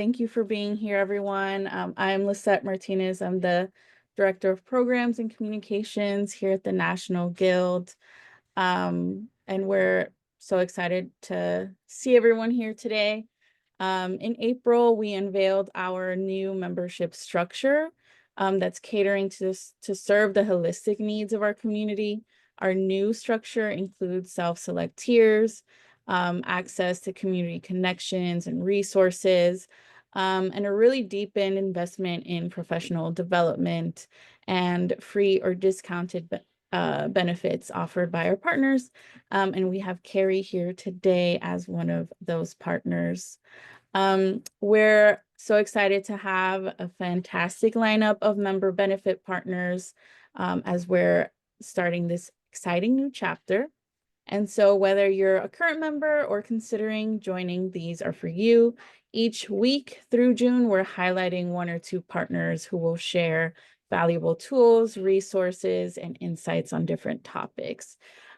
Thank you for being here, everyone. I'm Lisette Martinez. I'm the Director of Programs and Communications here at the National Guild. And we're so excited to see everyone here today. In April, we unveiled our new membership structure that's catering to serve the holistic needs of our community. Our new structure includes self-select tiers, access to community connections and resources, and a really deepened investment in professional development and free or discounted benefits offered by our partners. And we have Carrie here today as one of those partners. We're so excited to have a fantastic lineup of member benefit partners as we're starting this exciting new chapter. And so whether you're a current member or considering joining, these are for you. Each week through June, we're highlighting one or two partners who will share valuable tools, resources, and insights on different topics.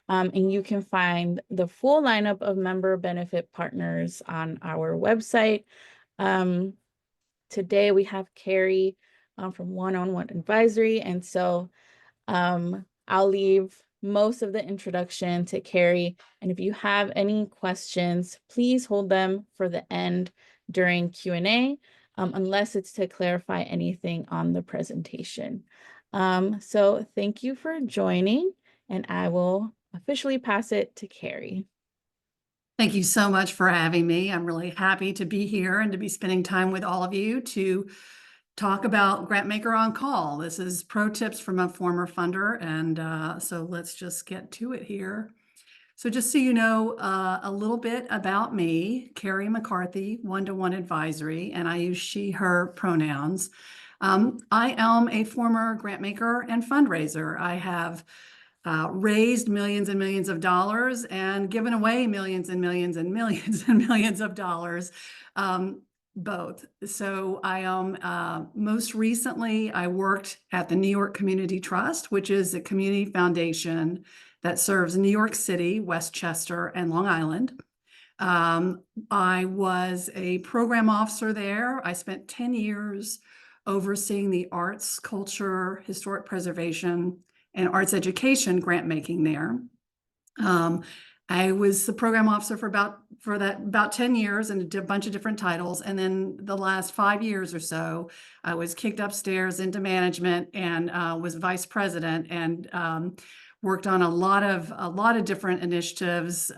And you can find the full lineup of member benefit partners on our website. Today we have Carrie from One-on-One Advisory. And so I'll leave most of the introduction to Carrie. And if you have any questions, please hold them for the end during Q&A, unless it's to clarify anything on the presentation. So thank you for joining, and I will officially pass it to Carrie. Thank you so much for having me. I'm really happy to be here and to be spending time with all of you to talk about Grantmaker on Call. This is pro tips from a former funder, and so let's just get to it here. So just so you know a little bit about me, Carrie McCarthy, One-to-One Advisory, and I use she, her pronouns. I am a former grantmaker and fundraiser. I have raised millions and millions of dollars and given away millions and millions and millions and millions of dollars, both. So I am, most recently, I worked at the New York Community Trust, which is a community foundation that serves New York City, Westchester, and Long Island. I was a program officer there. I spent 10 years overseeing the arts, culture, historic preservation, and arts education grant making there. I was the program officer for about 10 years and did a bunch of different titles. And then the last 5 years or so, I was kicked upstairs into management and was vice president and worked on a lot of different initiatives,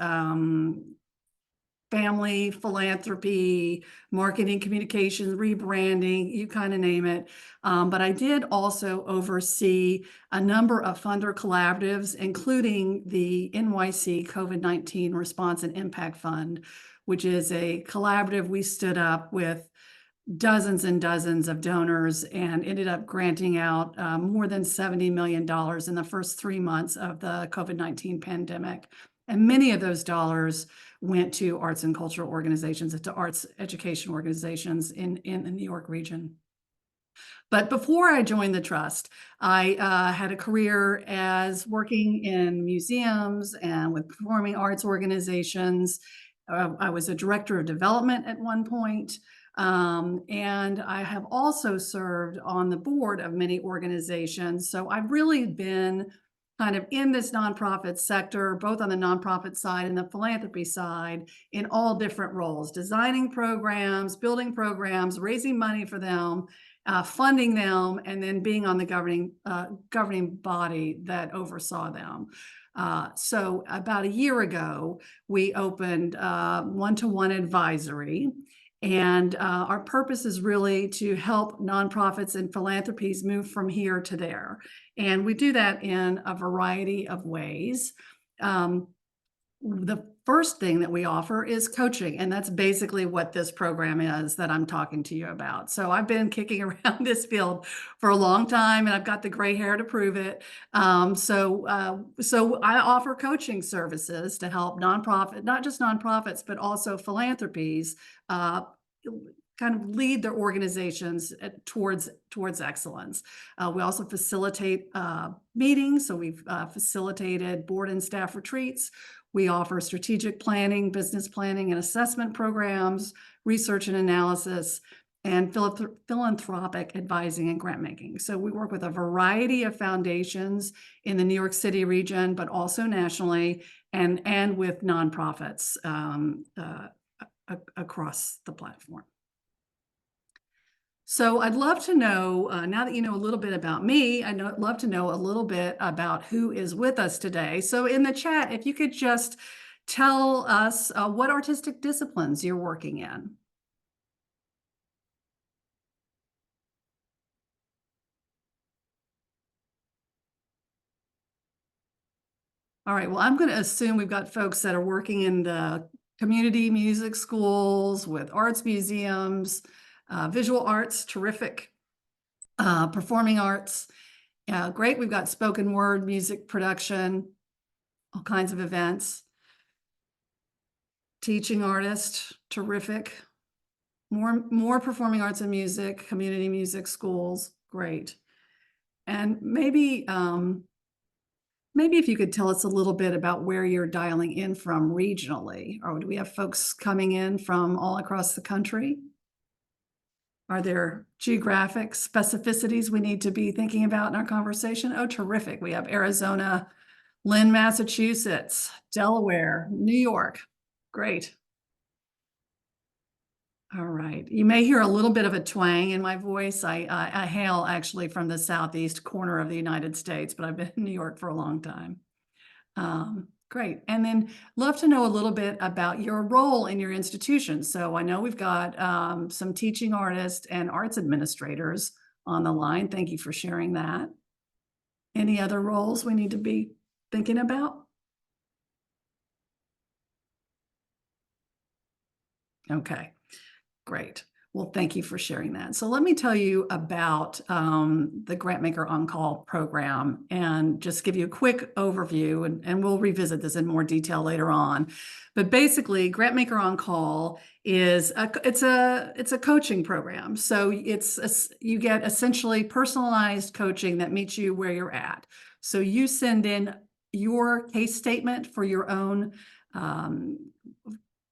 family, philanthropy, marketing, communications, rebranding, you kind of name it. But I did also oversee a number of funder collaboratives, including the NYC COVID-19 Response and Impact Fund, which is a collaborative we stood up with dozens and dozens of donors and ended up granting out more than $70 million in the first 3 months of the COVID-19 pandemic. And many of those dollars went to arts and cultural organizations and to arts education organizations in the New York region. But before I joined the trust, I had a career as working in museums and with performing arts organizations. I was a director of development at one point. And I have also served on the board of many organizations. So I've really been kind of in this nonprofit sector, both on the nonprofit side and the philanthropy side, in all different roles, designing programs, building programs, raising money for them, funding them, and then being on the governing body that oversaw them. So about a year ago, we opened One-to-One Advisory. And our purpose is really to help nonprofits and philanthropies move from here to there. And we do that in a variety of ways. The first thing that we offer is coaching, and that's basically what this program is that I'm talking to you about. So I've been kicking around this field for a long time, and I've got the gray hair to prove it. So I offer coaching services to help not just nonprofits, but also philanthropies kind of lead their organizations towards excellence. We also facilitate meetings. So we've facilitated board and staff retreats. We offer strategic planning, business planning, and assessment programs. research and analysis, and philanthropic advising and grant making. So we work with a variety of foundations in the New York City region, but also nationally, and with nonprofits across the platform. So I'd love to know, now that you know a little bit about me, I'd love to know a little bit about who is with us today. So in the chat, if you could just tell us what artistic disciplines you're working in. All right, well, I'm going to assume we've got folks that are working in the community music schools, with arts museums, visual arts, terrific, performing arts. Great, we've got spoken word, music production, all kinds of events. Teaching artist, terrific. More performing arts and music, community music schools, great. And maybe if you could tell us a little bit about where you're dialing in from regionally, or do we have folks coming in from all across the country? Are there geographic specificities we need to be thinking about in our conversation? Oh, terrific. We have Arizona, Lynn, Massachusetts, Delaware, New York. Great. All right. You may hear a little bit of a twang in my voice. I hail actually from the southeast corner of the United States, but I've been in New York for a long time. Great. And then love to know a little bit about your role in your institution. So I know we've got some teaching artists and arts administrators on the line. Thank you for sharing that. Any other roles we need to be thinking about? Okay. Great. Well, thank you for sharing that. So let me tell you about the Grantmaker On-Call program and just give you a quick overview, and we'll revisit this in more detail later on. But basically, Grantmaker On-Call is it's a coaching program. So you get essentially personalized coaching that meets you where you're at. So you send in your case statement for your own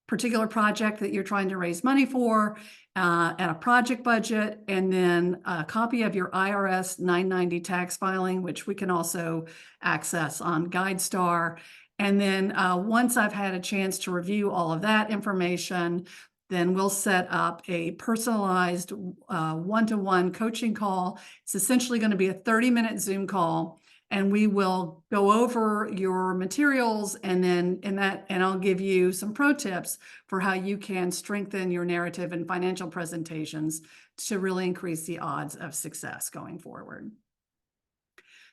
particular project that you're trying to raise money for, and a project budget, and then a copy of your IRS 990 tax filing, which we can also access on GuideStar. And then once I've had a chance to review all of that information, then we'll set up a personalized one-to-one coaching call. It's essentially going to be a 30-minute Zoom call, and we will go over your materials, and then and I'll give you some pro tips for how you can strengthen your narrative and financial presentations to really increase the odds of success going forward.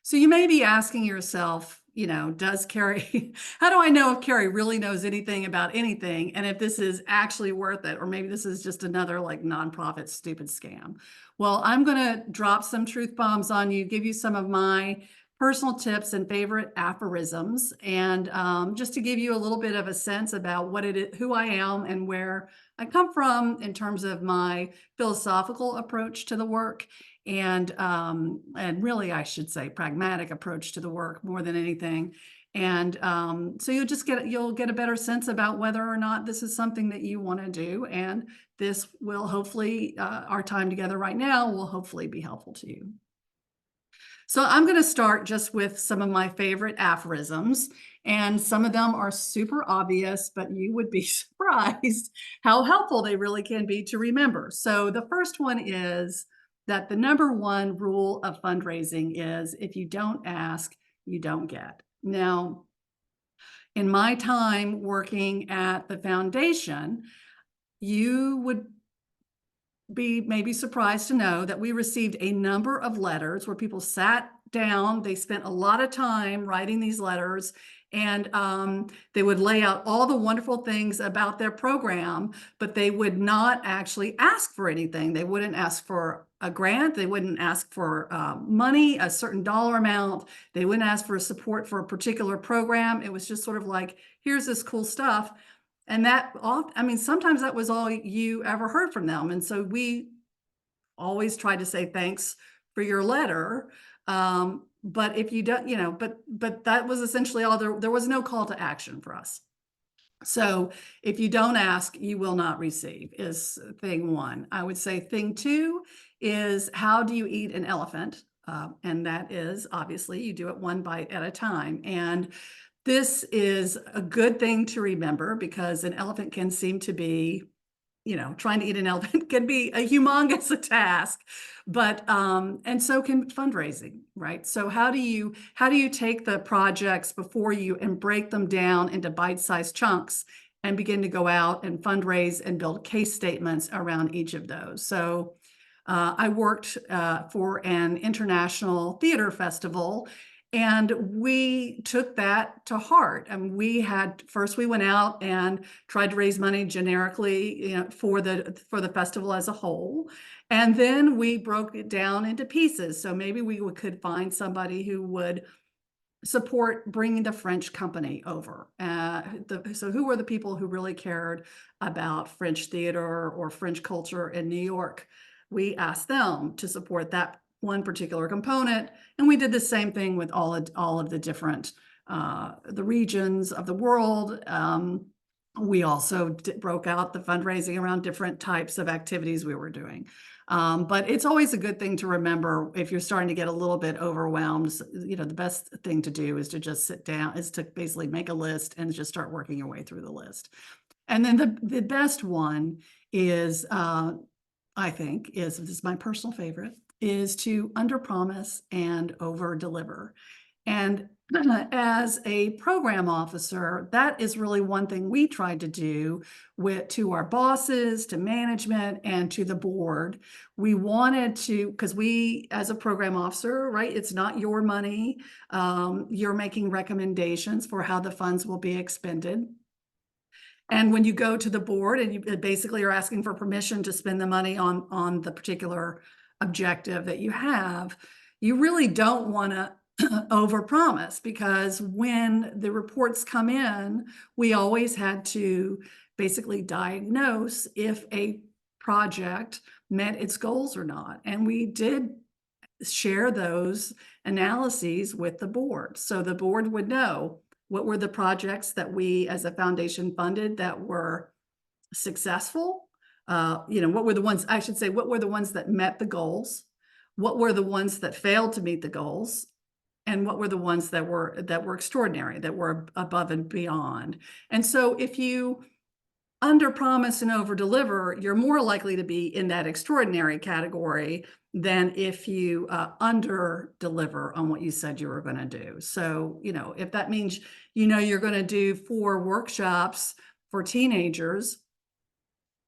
So you may be asking yourself, does Carrie, how do I know if Carrie really knows anything about anything, and if this is actually worth it, or maybe this is just another like nonprofit stupid scam? Well, I'm going to drop some truth bombs on you, give you some of my personal tips and favorite aphorisms, and just to give you a little bit of a sense about what it is, who I am, and where I come from in terms of my philosophical approach to the work, and really, I should say, pragmatic approach to the work more than anything. And so you'll get a better sense about whether or not this is something that you want to do, and this will hopefully, our time together right now will hopefully be helpful to you. So I'm going to start just with some of my favorite aphorisms, and some of them are super obvious, but you would be surprised how helpful they really can be to remember. So the first one is that the number one rule of fundraising is if you don't ask, you don't get. Now, in my time working at the foundation, you would be maybe surprised to know that we received a number of letters where people sat down, they spent a lot of time writing these letters, and they would lay out all the wonderful things about their program, but they would not actually ask for anything. They wouldn't ask for a grant. They wouldn't ask for money, a certain dollar amount. They wouldn't ask for support for a particular program. It was just sort of like, here's this cool stuff. And sometimes that was all you ever heard from them. And so we always tried to say, thanks for your letter. But if you don't, but that was essentially all. There was no call to action for us. So if you don't ask, you will not receive, is thing one. I would say thing two is, how do you eat an elephant? And that is, obviously, you do it one bite at a time. And this is a good thing to remember, because an elephant can seem to be, trying to eat an elephant can be a humongous task, but and so can fundraising, right? So how do you take the projects before you and break them down into bite-sized chunks and begin to go out and fundraise and build case statements around each of those? So I worked for an international theater festival, and we took that to heart. And we went out and tried to raise money generically, for the festival as a whole. And then we broke it down into pieces. So maybe we could find somebody who would support bringing the French company over. So who were the people who really cared about French theater or French culture in New York? We asked them to support that one particular component, and we did the same thing with all of the different the regions of the world. We also broke out the fundraising around different types of activities we were doing. But it's always a good thing to remember if you're starting to get a little bit overwhelmed. The best thing to do is to just sit down, is to basically make a list and just start working your way through the list. And then the best one is, I think, this is my personal favorite, is to underpromise and overdeliver. And as a program officer, that is really one thing we tried to do to our bosses, to management, and to the board. We wanted to, because we, as a program officer, right, it's not your money. You're making recommendations for how the funds will be expended. And when you go to the board and you basically are asking for permission to spend the money on the particular objective that you have, you really don't want to overpromise, because when the reports come in, we always had to basically diagnose if a project met its goals or not. And we did share those analyses with the board, so the board would know what were the projects that we as a foundation funded that were successful. What were the ones, I should say, what were the ones that met the goals? What were the ones that failed to meet the goals? And what were the ones that were extraordinary, that were above and beyond? And so if you under promise and over deliver, you're more likely to be in that extraordinary category than if you under deliver on what you said you were going to do. So, if that means, you're going to do 4 workshops for teenagers,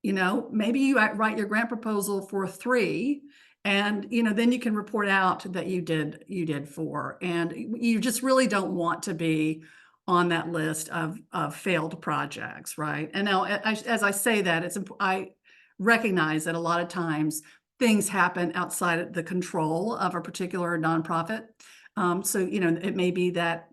maybe you write your grant proposal for 3, and, then you can report out that you did 4. And you just really don't want to be on that list of failed projects, right? And now, as I say that, I recognize that a lot of times things happen outside of the control of a particular nonprofit. So, it may be that,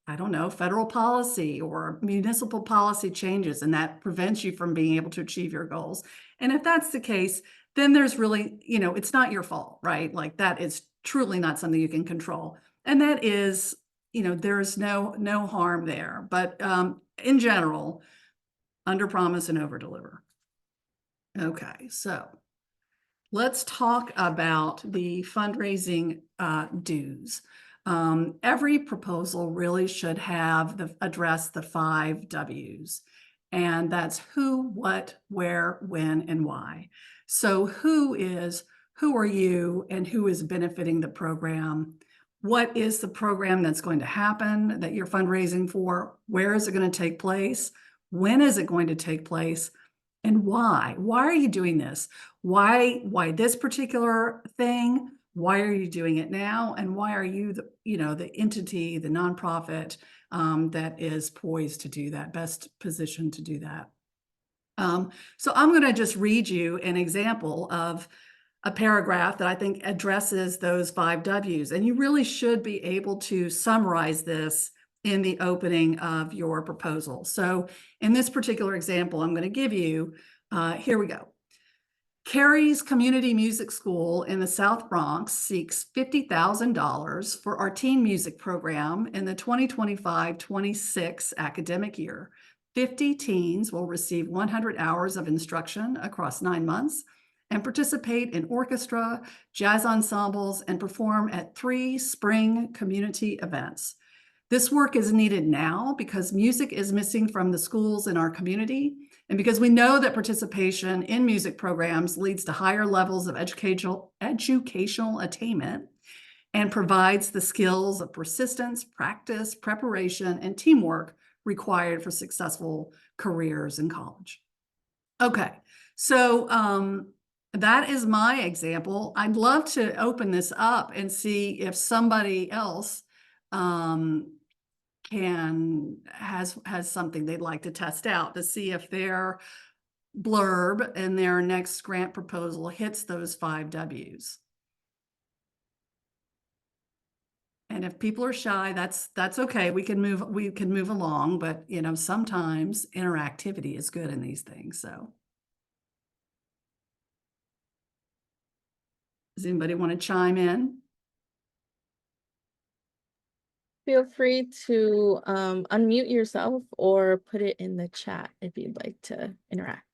I don't know, federal policy or municipal policy changes, and that prevents you from being able to achieve your goals. And if that's the case, then there's really, it's not your fault, right? Like, that is truly not something you can control. And that is, there's no harm there. But in general, under promise and over deliver. Okay, so let's talk about the fundraising dues. Every proposal really should address the 5 W's, and that's who, what, where, when, and why. So who are you, and who is benefiting the program? What is the program that's going to happen that you're fundraising for? Where is it going to take place? When is it going to take place? And why? Why are you doing this? Why this particular thing? Why are you doing it now? And why are you the entity, the nonprofit that is poised to do that, best positioned to do that? So I'm going to just read you an example of a paragraph that I think addresses those 5 W's. And you really should be able to summarize this in the opening of your proposal. So in this particular example, I'm going to give you, here we go. Carey's Community Music School in the South Bronx seeks $50,000 for our teen music program in the 2025-26 academic year. 50 teens will receive 100 hours of instruction across 9 months and participate in orchestra, jazz ensembles, and perform at 3 spring community events. This work is needed now because music is missing from the schools in our community, and because we know that participation in music programs leads to higher levels of educational attainment and provides the skills of persistence, practice, preparation, and teamwork required for successful careers in college. Okay, so that is my example. I'd love to open this up and see if somebody else has something they'd like to test out to see if their blurb in their next grant proposal hits those 5 W's. And if people are shy, that's okay. We can move along, but you know, sometimes interactivity is good in these things. So does anybody want to chime in? Feel free to unmute yourself or put it in the chat if you'd like to interact.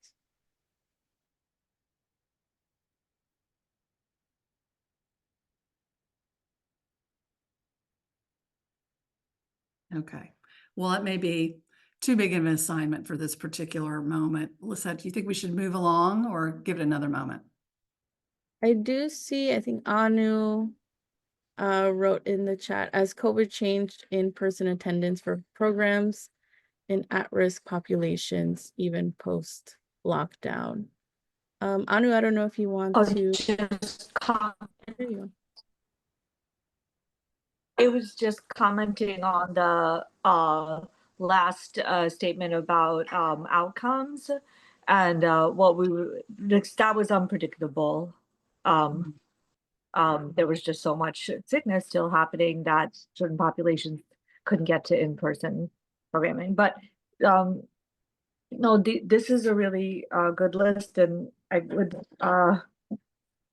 Okay. Well, it may be too big of an assignment for this particular moment. Lisette, do you think we should move along or give it another moment? I do see, I think Anu wrote in the chat, as COVID changed in-person attendance for programs in at-risk populations, even post-lockdown. Anu, I don't know if you want to. There you go. It was just commenting on the last statement about outcomes and what we were, that was unpredictable. There was just so much sickness still happening that certain populations couldn't get to in-person programming. But no, this is a really good list, and I would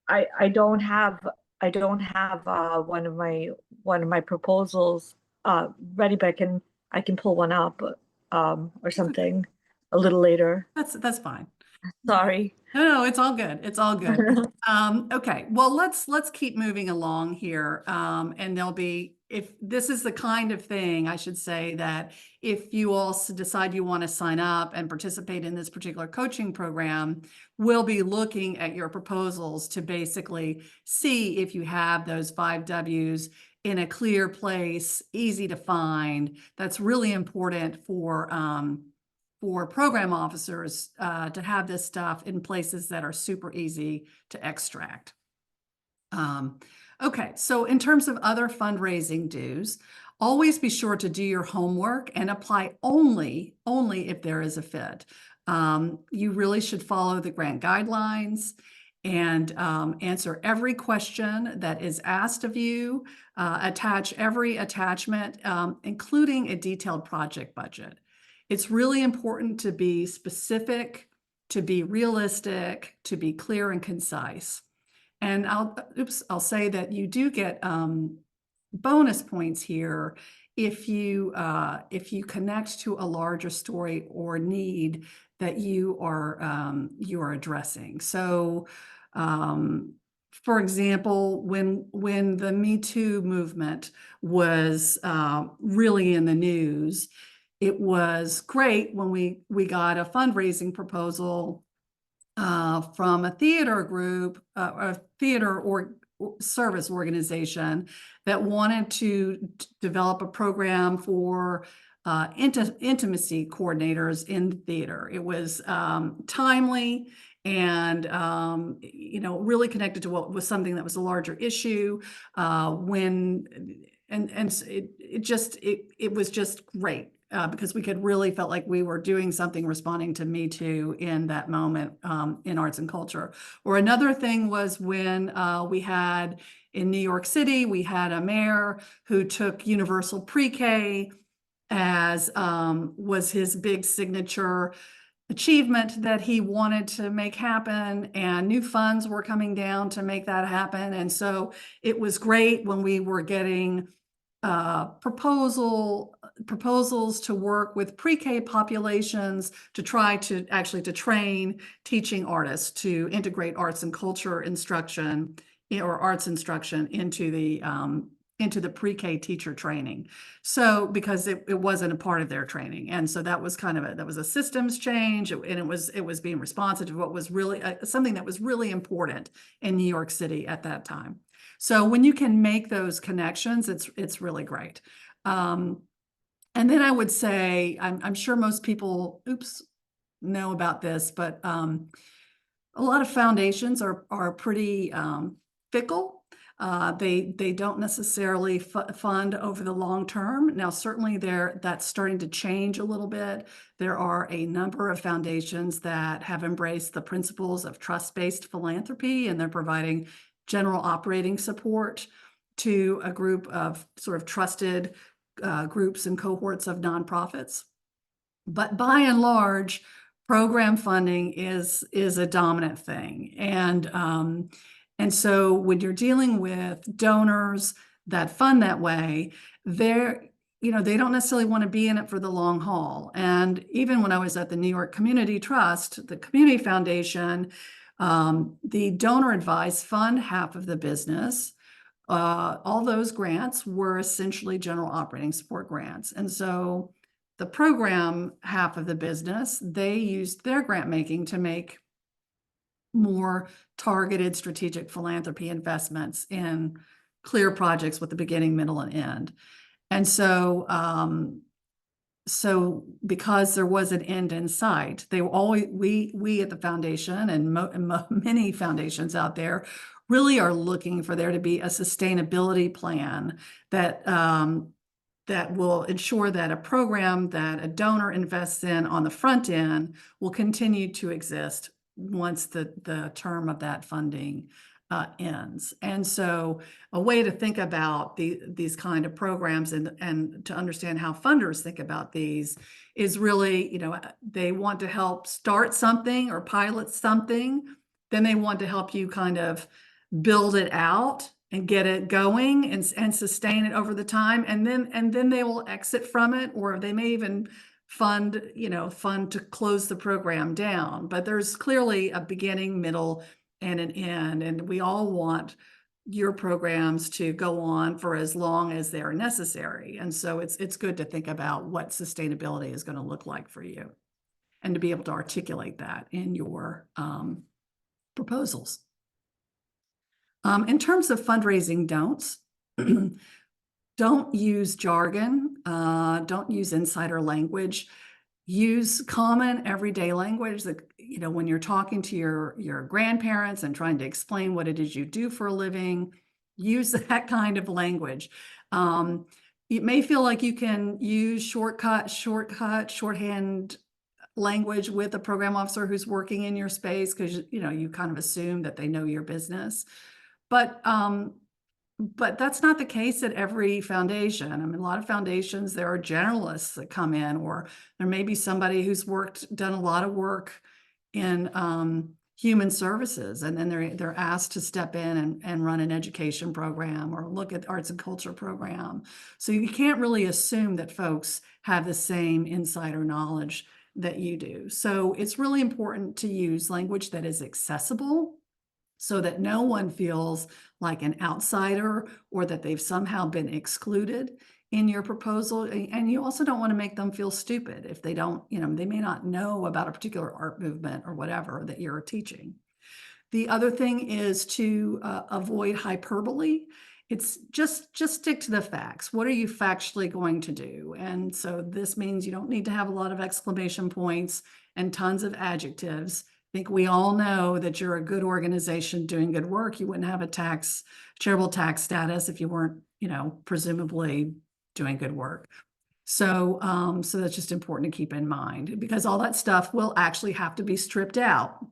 I don't have one of my proposals ready, but I can pull one up or something a little later. That's fine. Sorry. No, it's all good. It's all good. Okay, well, let's keep moving along here. And there'll be, if this is the kind of thing, I should say that if you also decide you want to sign up and participate in this particular coaching program, we'll be looking at your proposals to basically see if you have those 5 W's in a clear place, easy to find. That's really important for program officers to have this stuff in places that are super easy to extract. Okay, so in terms of other fundraising dues, always be sure to do your homework and apply only if there is a fit. You really should follow the grant guidelines and answer every question that is asked of you, attach every attachment, including a detailed project budget. It's really important to be specific, to be realistic, to be clear and concise. And I'll say that you do get bonus points here if you connect to a larger story or need that you are addressing. So, for example, when the Me Too movement was really in the news, it was great when we got a fundraising proposal from a theater group, a theater or service organization that wanted to develop a program for intimacy coordinators in theater. It was timely and really connected to what was something that was a larger issue. It was just great. Because we could really felt like we were doing something responding to Me Too in that moment in arts and culture. Or another thing was when we had in New York City, we had a mayor who took universal pre-K as was his big signature achievement that he wanted to make happen, and new funds were coming down to make that happen. And so it was great when we were getting proposals to work with pre-K populations to try to actually to train teaching artists to integrate arts and culture instruction or arts instruction into the pre-K teacher training. So because it wasn't a part of their training. And so that was kind of that was a systems change, and it was being responsive to what was really something that was really important in New York City at that time. So when you can make those connections, it's really great. And then I would say, I'm sure most people, know about this, but a lot of foundations are pretty fickle. They don't necessarily fund over the long term. Now, certainly that's starting to change a little bit. There are a number of foundations that have embraced the principles of trust-based philanthropy, and they're providing general operating support to a group of sort of trusted groups and cohorts of nonprofits. But by and large, program funding is a dominant thing. And so when you're dealing with donors that fund that way, they don't necessarily want to be in it for the long haul. And even when I was at the New York Community Trust, the Community Foundation, the donor advised fund half of the business. All those grants were essentially general operating support grants. And so the program half of the business, they used their grant making to make more targeted strategic philanthropy investments in clear projects with the beginning, middle, and end. And so because there was an end in sight, they were always, we at the foundation and many foundations out there really are looking for there to be a sustainability plan that that will ensure that a program that a donor invests in on the front end will continue to exist once the term of that funding ends. And so a way to think about these kind of programs and to understand how funders think about these is really, they want to help start something or pilot something, then they want to help you kind of build it out and get it going and sustain it over the time. And then they will exit from it, or they may even fund to close the program down. But there's clearly a beginning, middle, and an end. And we all want your programs to go on for as long as they're necessary. And so it's good to think about what sustainability is going to look like for you and to be able to articulate that in your proposals. In terms of fundraising don'ts, don't use jargon, don't use insider language. Use common everyday language that, when you're talking to your grandparents and trying to explain what it is you do for a living, use that kind of language. It may feel like you can use shorthand language with a program officer who's working in your space because, you kind of assume that they know your business. But that's not the case at every foundation. I mean, a lot of foundations, there are generalists that come in, or there may be somebody who's done a lot of work in human services, and then they're asked to step in and run an education program or look at arts and culture program. So you can't really assume that folks have the same insider knowledge that you do. So it's really important to use language that is accessible, so that no one feels like an outsider or that they've somehow been excluded in your proposal. And you also don't want to make them feel stupid if they don't, they may not know about a particular art movement or whatever that you're teaching. The other thing is to avoid hyperbole. It's just stick to the facts. What are you factually going to do? And so this means you don't need to have a lot of exclamation points and tons of adjectives. I think we all know that you're a good organization doing good work. You wouldn't have a charitable tax status if you weren't, presumably doing good work. So, so that's just important to keep in mind, because all that stuff will actually have to be stripped out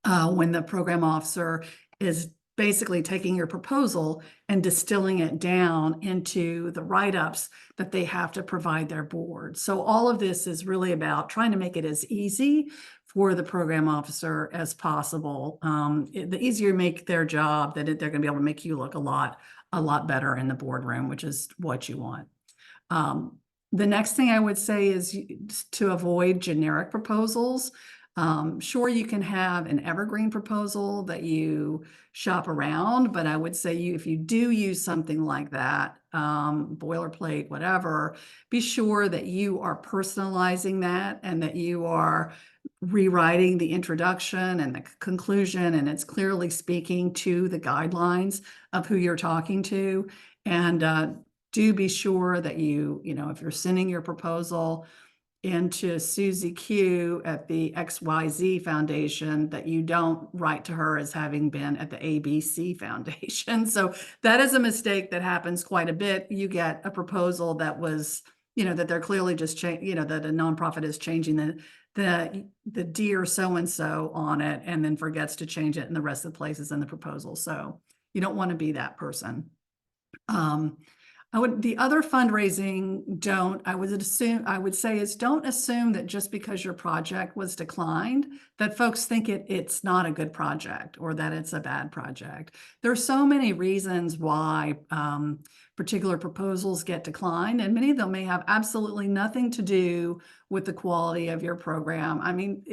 when the program officer is basically taking your proposal and distilling it down into the write-ups that they have to provide their board. So all of this is really about trying to make it as easy for the program officer as possible. The easier you make their job, that they're going to be able to make you look a lot better in the boardroom, which is what you want. The next thing I would say is to avoid generic proposals. Sure, you can have an evergreen proposal that you shop around, but I would say if you do use something like that, boilerplate, whatever, be sure that you are personalizing that and that you are rewriting the introduction and the conclusion, and it's clearly speaking to the guidelines of who you're talking to. And do be sure that if you're sending your proposal into Susie Q at the XYZ Foundation, that you don't write to her as having been at the ABC Foundation. So that is a mistake that happens quite a bit. You get a proposal that was, that they're clearly just that a nonprofit is changing the dear so-and-so on it and then forgets to change it in the rest of the places in the proposal. So you don't want to be that person. The other fundraising I would say is don't assume that just because your project was declined, that folks think it's not a good project or that it's a bad project. There are so many reasons why particular proposals get declined, and many of them may have absolutely nothing to do with the quality of your program. I mean,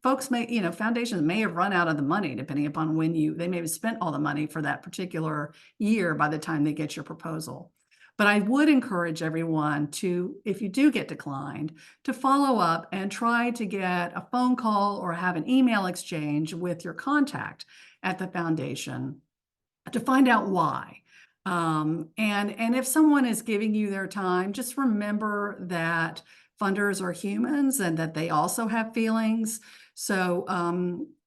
folks foundations may have run out of the money depending upon when they may have spent all the money for that particular year by the time they get your proposal. But I would encourage everyone to, if you do get declined, to follow up and try to get a phone call or have an email exchange with your contact at the foundation to find out why. And if someone is giving you their time, just remember that funders are humans and that they also have feelings. So,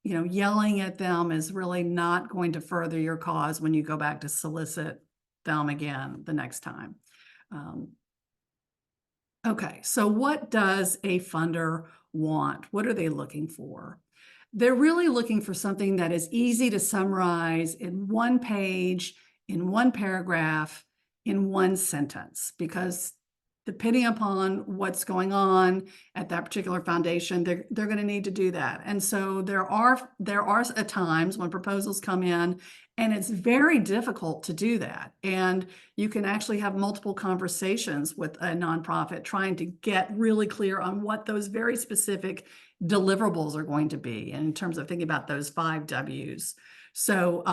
yelling at them is really not going to further your cause when you go back to solicit them again the next time. Okay, so what does a funder want? What are they looking for? They're really looking for something that is easy to summarize in one page, in one paragraph, in one sentence, because depending upon what's going on at that particular foundation, they're going to need to do that. And so there are at times when proposals come in and it's very difficult to do that. And you can actually have multiple conversations with a nonprofit trying to get really clear on what those very specific deliverables are going to be in terms of thinking about those 5 W's. So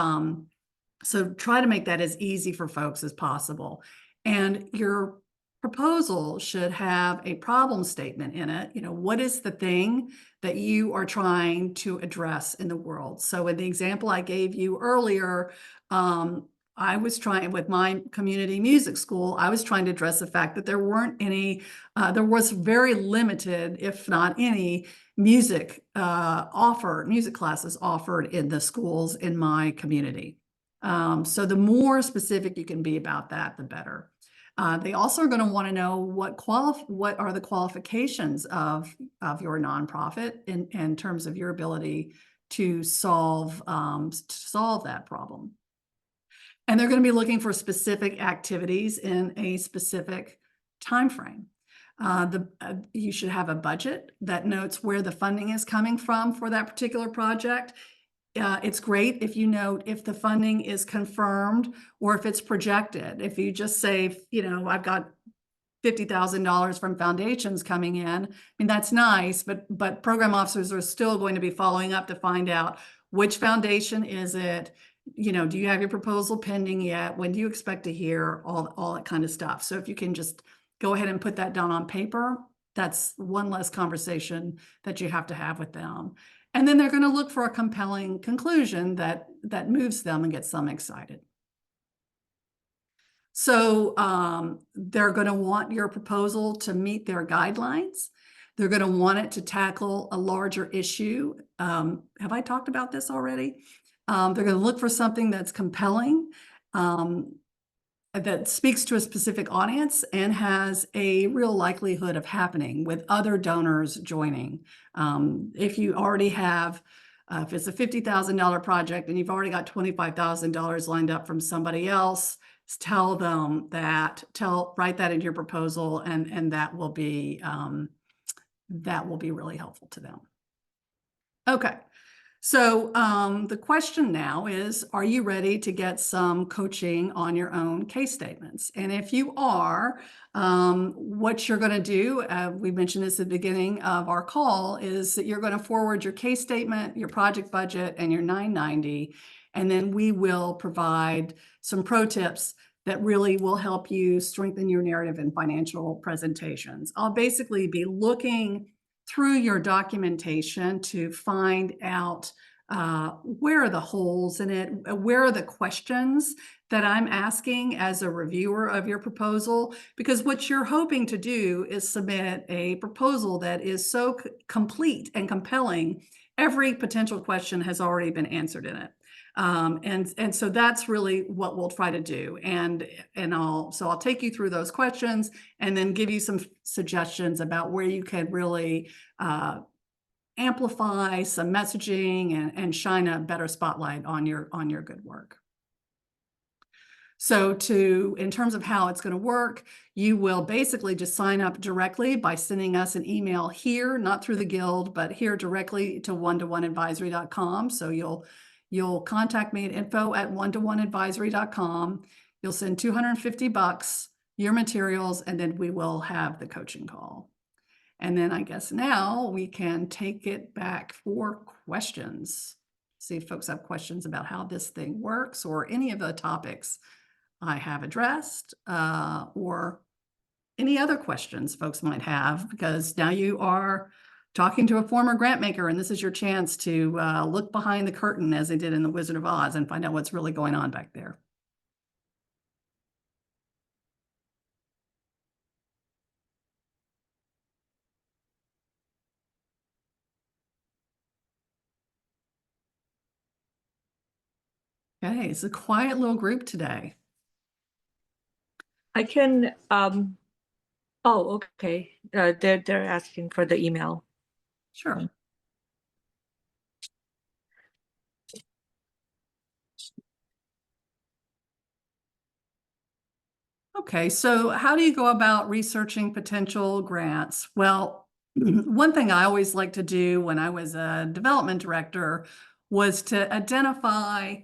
try to make that as easy for folks as possible. And your proposal should have a problem statement in it. What is the thing that you are trying to address in the world? So in the example I gave you earlier, I was trying with my community music school, I was trying to address the fact that there was very limited, if not any, music classes offered in the schools in my community. So the more specific you can be about that, the better. They also are going to want to know what are the qualifications of your nonprofit in terms of your ability to solve that problem. And they're going to be looking for specific activities in a specific time frame. You should have a budget that notes where the funding is coming from for that particular project. It's great if you note if the funding is confirmed or if it's projected. If you just say, I've got $50,000 from foundations coming in, I mean, that's nice, but program officers are still going to be following up to find out which foundation is it, do you have your proposal pending yet? When do you expect to hear all that kind of stuff? So if you can just go ahead and put that down on paper, that's one less conversation that you have to have with them. And then they're going to look for a compelling conclusion that moves them and gets them excited. So they're going to want your proposal to meet their guidelines. They're going to want it to tackle a larger issue. Have I talked about this already? They're going to look for something that's compelling, that speaks to a specific audience and has a real likelihood of happening with other donors joining. If you already have, if it's a $50,000 project and you've already got $25,000 lined up from somebody else, tell them that, write that into your proposal, and that will be really helpful to them. Okay. So the question now is, are you ready to get some coaching on your own case statements? And if you are, what you're going to do, we mentioned this at the beginning of our call, is that you're going to forward your case statement, your project budget, and your 990. And then we will provide some pro tips that really will help you strengthen your narrative and financial presentations. I'll basically be looking through your documentation to find out where are the holes in it, where are the questions that I'm asking as a reviewer of your proposal, because what you're hoping to do is submit a proposal that is so complete and compelling, every potential question has already been answered in it. And so that's really what we'll try to do. And I'll take you through those questions and then give you some suggestions about where you can really amplify some messaging and shine a better spotlight on your good work. So in terms of how it's going to work, you will basically just sign up directly by sending us an email here, not through the Guild, but here directly to one-to-one-advisory.com. So you'll contact me at info@one-to-one-advisory.com. You'll send $250, your materials, and then we will have the coaching call. And then I guess now we can take it back for questions. See if folks have questions about how this thing works or any of the topics I have addressed, or any other questions folks might have, because now you are talking to a former Grantmaker, and this is your chance to look behind the curtain as they did in The Wizard of Oz and find out what's really going on back there. Okay, it's a quiet little group today. I can, oh, okay. They're asking for the email. Sure. Okay, so how do you go about researching potential grants? Well, one thing I always liked to do when I was a development director was to identify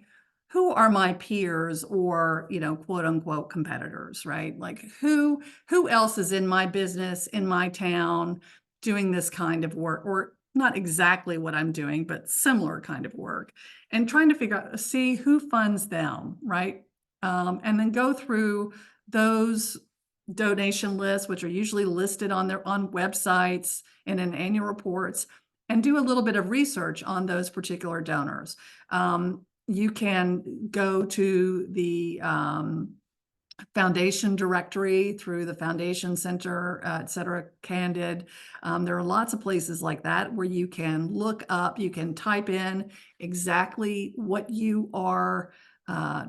who are my peers or, quote unquote competitors, right? Like who else is in my business, in my town, doing this kind of work, or not exactly what I'm doing, but similar kind of work, and trying to see who funds them, right? And then go through those donation lists, which are usually listed on websites and in annual reports, and do a little bit of research on those particular donors. You can go to the foundation directory through the Foundation Center, et cetera, Candid. There are lots of places like that where you can look up, you can type in exactly what you are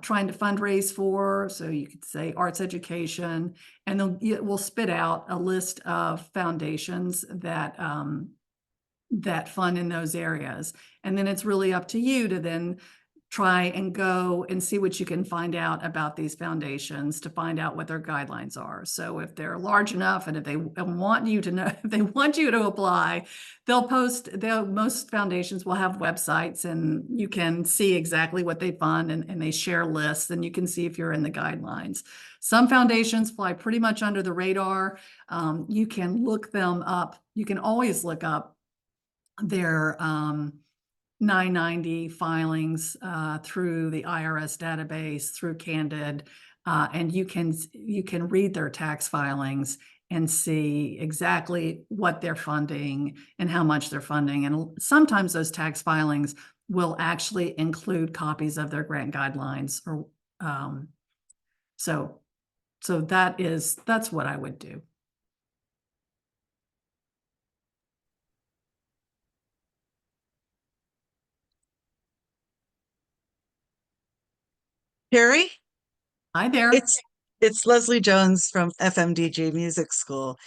trying to fundraise for. So you could say arts education, and it will spit out a list of foundations that fund in those areas. And then it's really up to you to then try and go and see what you can find out about these foundations to find out what their guidelines are. So if they're large enough and if they want you to know, if they want you to apply, most foundations will have websites and you can see exactly what they fund, and they share lists, and you can see if you're in the guidelines. Some foundations fly pretty much under the radar. You can look them up. You can always look up their 990 filings through the IRS database, through Candid, and you can read their tax filings and see exactly what they're funding and how much they're funding. And sometimes those tax filings will actually include copies of their grant guidelines, or so that's what I would do. Carrie, Hi there. it's Leslie Jones from FMDG Music School.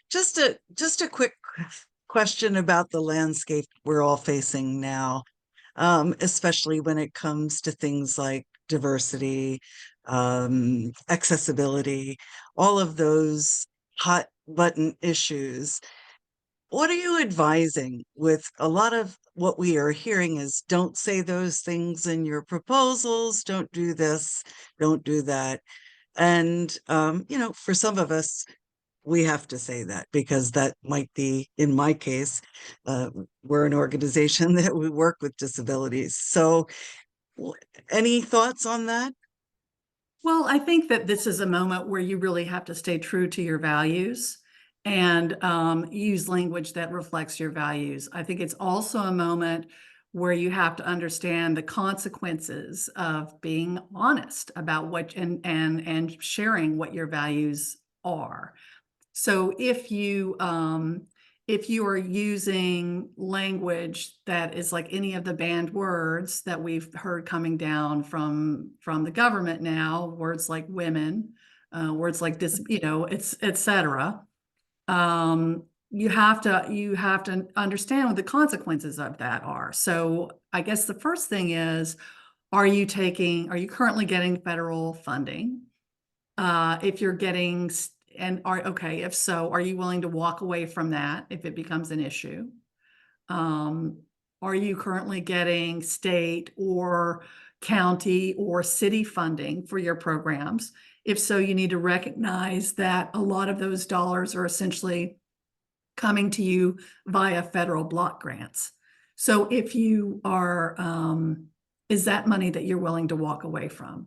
Just a quick question about the landscape we're all facing now, especially when it comes to things like diversity, accessibility, all of those hot button issues. what are you advising with a lot of what we are hearing is don't say those things in your proposals, don't do this, don't do that. And, for some of us, we have to say that because that might be, in my case, uh, we're an organization that we work with disabilities. So, w- any thoughts on that? Well, I think that this is a moment where you really have to stay true to your values and use language that reflects your values. I think it's also a moment where you have to understand the consequences of being honest about what and sharing what your values are. So if you are using language that is like any of the banned words that we've heard coming down from the government now, words like women, words like this, it's et cetera. You have to understand what the consequences of that are. So I guess the first thing is, are you currently getting federal funding? If you're getting, okay, if so, are you willing to walk away from that if it becomes an issue? Um, are you currently getting state or county or city funding for your programs? If so, you need to recognize that a lot of those dollars are essentially coming to you via federal block grants. So if you are, is that money that you're willing to walk away from?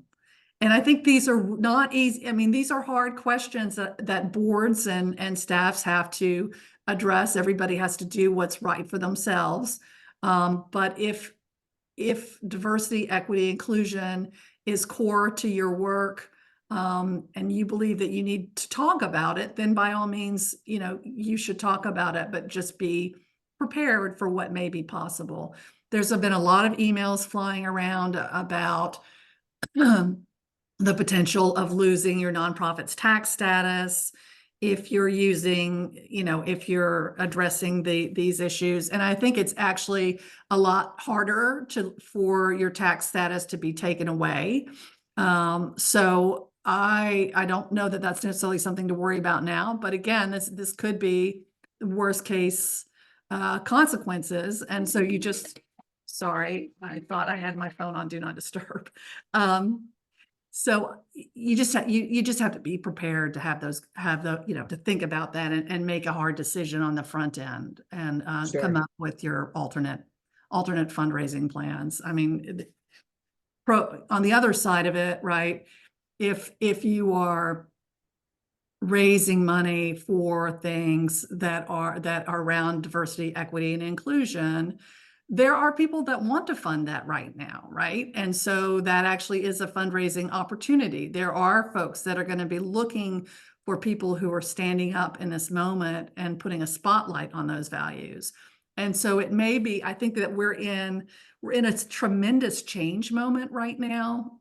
And I think these are not easy. I mean, these are hard questions that boards and staffs have to address. Everybody has to do what's right for themselves. But if diversity, equity, inclusion is core to your work, and you believe that you need to talk about it, then by all means, you should talk about it, but just be prepared for what may be possible. There's been a lot of emails flying around about the potential of losing your nonprofit's tax status if you're if you're addressing these issues. And I think it's actually a lot harder for your tax status to be taken away. So I don't know that that's necessarily something to worry about now, but again, this could be the worst case consequences. And so sorry, I thought I had my phone on Do Not Disturb. So you just have to be prepared to to think about that and make a hard decision on the front end and come up with your alternate fundraising plans. I mean, on the other side of it, right? If you are raising money for things that are around diversity, equity, and inclusion, there are people that want to fund that right now, right? And so that actually is a fundraising opportunity. There are folks that are going to be looking for people who are standing up in this moment and putting a spotlight on those values. And so it may be, I think that we're in a tremendous change moment right now.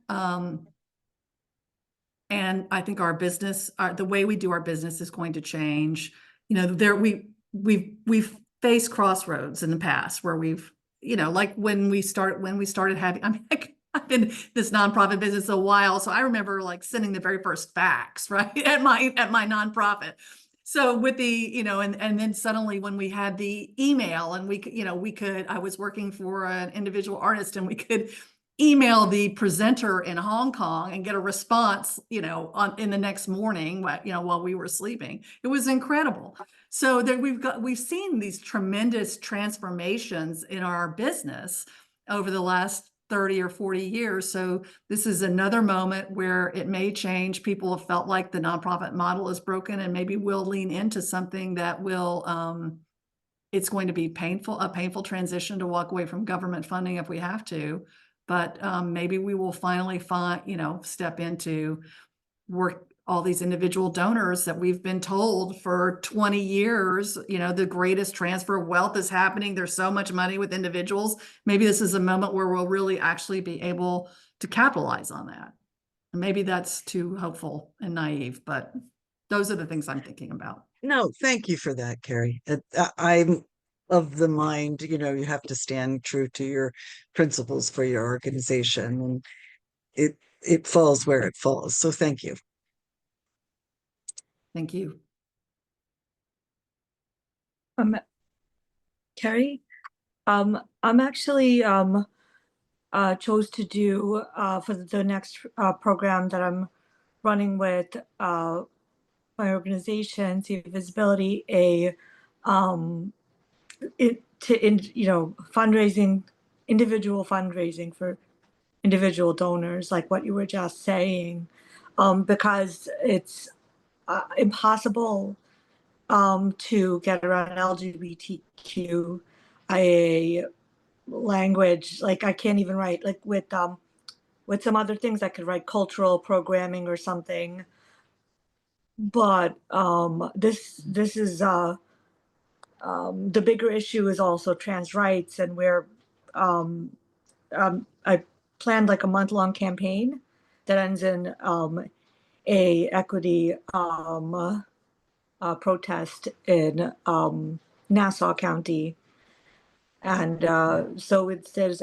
And I think the way we do our business is going to change. We've faced crossroads in the past where we've, like when we started having, I mean, I've been in this nonprofit business a while, so I remember like sending the very first fax, right, at my nonprofit. So with and then suddenly when we had the email and I was working for an individual artist and we could email the presenter in Hong Kong and get a response, in the next morning, while we were sleeping. It was incredible. So that we've seen these tremendous transformations in our business over the last 30 or 40 years. So this is another moment where it may change. People have felt like the nonprofit model is broken, and maybe we'll lean into something that will, it's going to be a painful transition to walk away from government funding if we have to. But maybe we will finally step into work all these individual donors that we've been told for 20 years, the greatest transfer of wealth is happening. There's so much money with individuals. Maybe this is a moment where we'll really actually be able to capitalize on that. And maybe that's too hopeful and naive, but those are the things I'm thinking about. No, thank you for that, Carrie. I'm of the mind, you have to stand true to your principles for your organization, and it falls where it falls. So thank you. Thank you. Carrie. I'm actually chose to do for the next program that I'm running with my organization, See Visibility, a fundraising, individual fundraising for individual donors, like what you were just saying, because it's impossible to get around LGBTQIA language. Like I can't even write like with some other things I could write cultural programming or something. But this is the bigger issue is also trans rights, and where I planned like a month-long campaign that ends in a equity protest in Nassau County. And so there's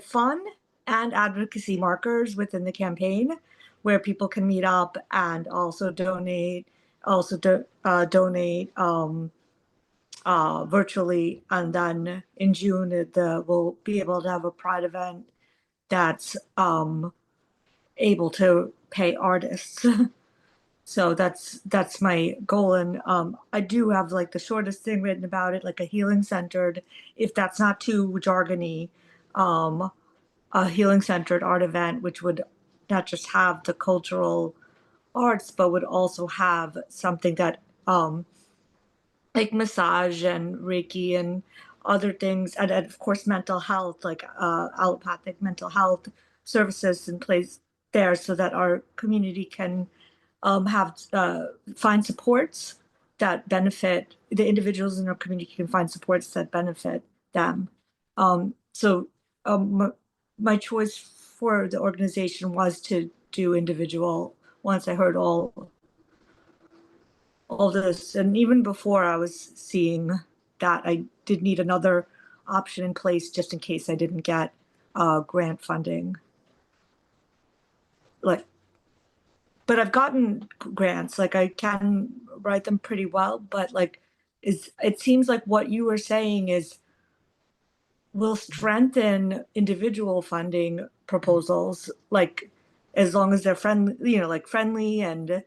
fun and advocacy markers within the campaign where people can meet up and also donate, virtually. And then in June, we'll be able to have a Pride event that's able to pay artists. So that's my goal. And I do have like the shortest thing written about it, like a healing centered, if that's not too jargony, a healing centered art event, which would not just have the cultural arts, but would also have something that like massage and Reiki and other things, and of course mental health, like allopathic mental health services in place there, so that our community can have find supports that benefit the individuals in our community, can find supports that benefit them. So my choice for the organization was to do individual once I heard all this. And even before I was seeing that, I did need another option in place just in case I didn't get grant funding. Like, but I've gotten grants, like I can write them pretty well, but like it seems like what you were saying is will strengthen individual funding proposals, like as long as they're friendly, like friendly and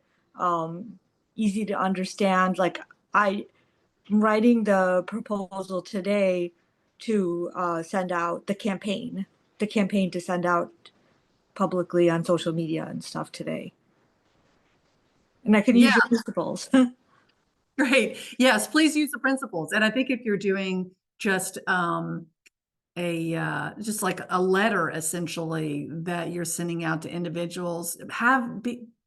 easy to understand. Like I'm writing the proposal today to send out the campaign to send out publicly on social media and stuff today. And I can use Yeah, your principles. great. Yes, please use the principles. And I think if you're doing just just like a letter essentially that you're sending out to individuals,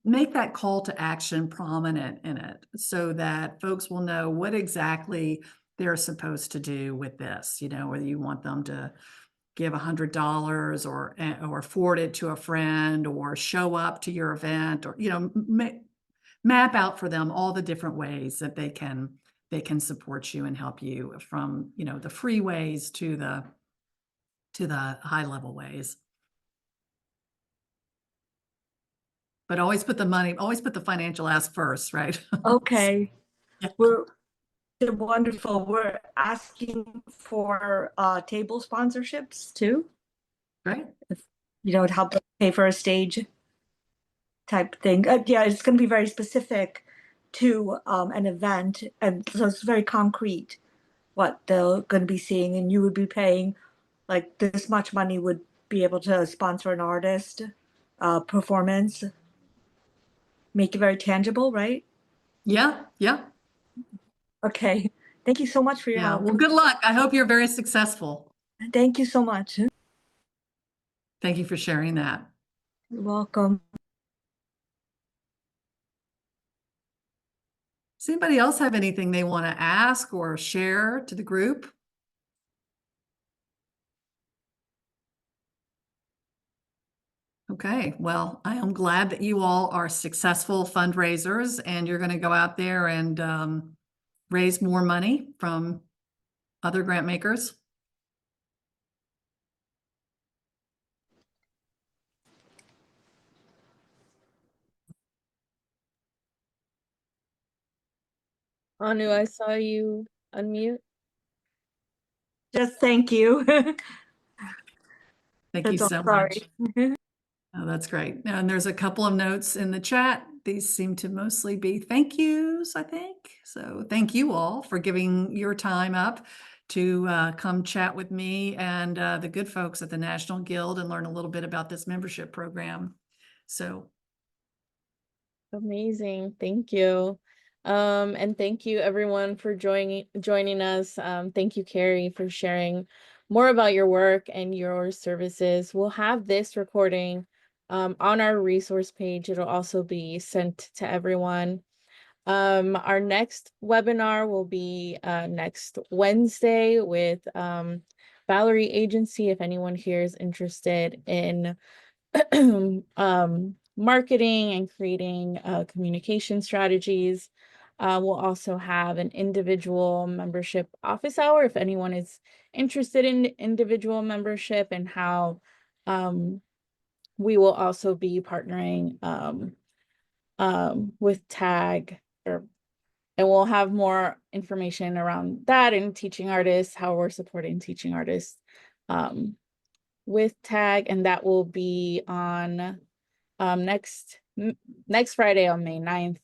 make that call to action prominent in it so that folks will know what exactly they're supposed to do with this, whether you want them to give $100 or forward it to a friend or show up to your event, or map out for them all the different ways that they can support you and help you, from the free ways to the high level ways. But always put the financial ask first, right? Okay. Yeah. They're wonderful. We're asking for table sponsorships too, Right. to help us pay for a stage type thing. Yeah, it's going to be very specific to an event, and so it's very concrete what they're going to be seeing, and you would be paying like this much money would be able to sponsor an artist performance, make it very tangible, right? Yeah. Yeah. Okay. Thank you so much for your Yeah. help. Well, good luck. I hope you're very successful. Thank you so much. Thank you for sharing that. You're welcome. Does anybody else have anything they want to ask or share to the group? Okay, well, I am glad that you all are successful fundraisers and you're going to go out there and raise more money from other grant makers. Anu, I saw you unmute. Just thank you. Thank you That's all, so sorry. much. Oh, that's great. And there's a couple of notes in the chat. These seem to mostly be thank yous, I think. So thank you all for giving your time up to come chat with me and the good folks at the National Guild and learn a little bit about this membership program. So Amazing. Thank you. And thank you everyone for joining us. Thank you, Carrie, for sharing more about your work and your services. We'll have this recording on our resource page. It'll also be sent to everyone. Our next webinar will be next Wednesday with Valerie Agency. If anyone here is interested in marketing and creating communication strategies. We'll also have an individual membership office hour if anyone is interested in individual membership, and how we will also be partnering with TAG, and we'll have more information around that and teaching artists, how we're supporting teaching artists with TAG, and that will be on next Friday on May 9th.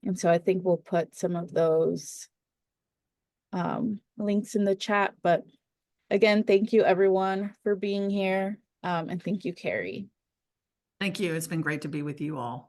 And so I think we'll put some of those links in the chat. But again, thank you everyone for being here. And thank you, Carrie. thank you. It's been great to be with you all.